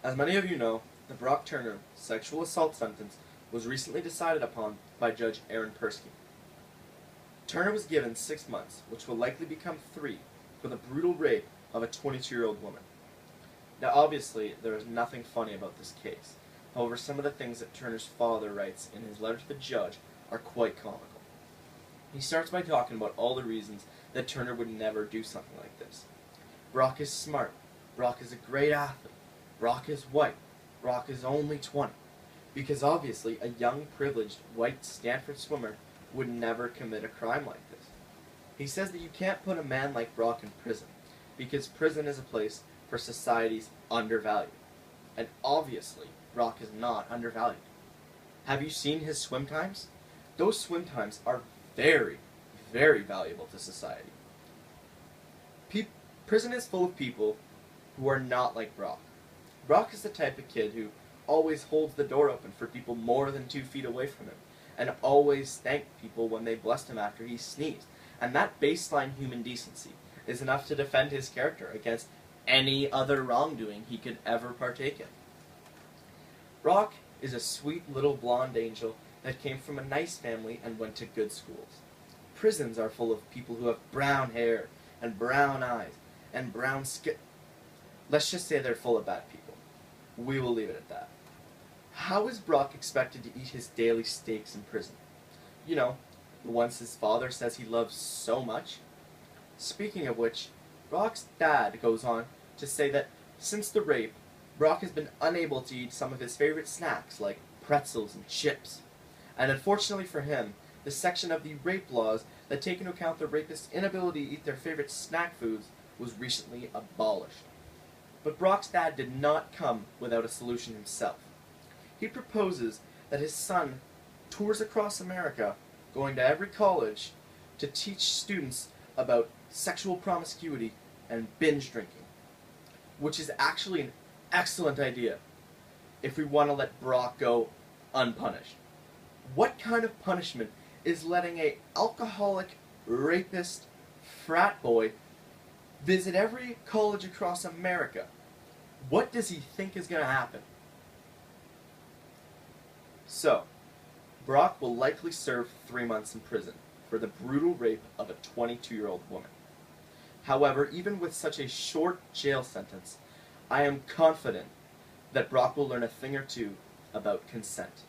As many of you know, the Brock Turner sexual assault sentence was recently decided upon by Judge Aaron Persky. Turner was given 6 months, which will likely become 3, for the brutal rape of a 22-year-old woman. Now obviously, there is nothing funny about this case. However, some of the things that Turner's father writes in his letter to the judge are quite comical. He starts by talking about all the reasons that Turner would never do something like this. Brock is smart. Brock is a great athlete. Brock is white. Brock is only 20. Because obviously, a young, privileged, white Stanford swimmer would never commit a crime like this. He says that you can't put a man like Brock in prison, because prison is a place for society's undervalued. And obviously, Brock is not undervalued. Have you seen his swim times? Those swim times are very, very valuable to society. Prison is full of people who are not like Brock. Brock is the type of kid who always holds the door open for people more than 2 feet away from him, and always thanked people when they blessed him after he sneezed. And that baseline human decency is enough to defend his character against any other wrongdoing he could ever partake in. Brock is a sweet little blonde angel that came from a nice family and went to good schools. Prisons are full of people who have brown hair and brown eyes and brown skin. Let's just say they're full of bad people. We will leave it at that. How is Brock expected to eat his daily steaks in prison? You know, the ones his father says he loves so much? Speaking of which, Brock's dad goes on to say that since the rape, Brock has been unable to eat some of his favorite snacks like pretzels and chips. And unfortunately for him, the section of the rape laws that take into account the rapist's inability to eat their favorite snack foods was recently abolished. But Brock's dad did not come without a solution himself. He proposes that his son tours across America, going to every college, to teach students about sexual promiscuity and binge drinking, which is actually an excellent idea if we want to let Brock go unpunished. What kind of punishment is letting a alcoholic, rapist, frat boy visit every college across America? What does he think is going to happen? So, Brock will likely serve 3 months in prison for the brutal rape of a 22-year-old woman. However, even with such a short jail sentence, I am confident that Brock will learn a thing or two about consent.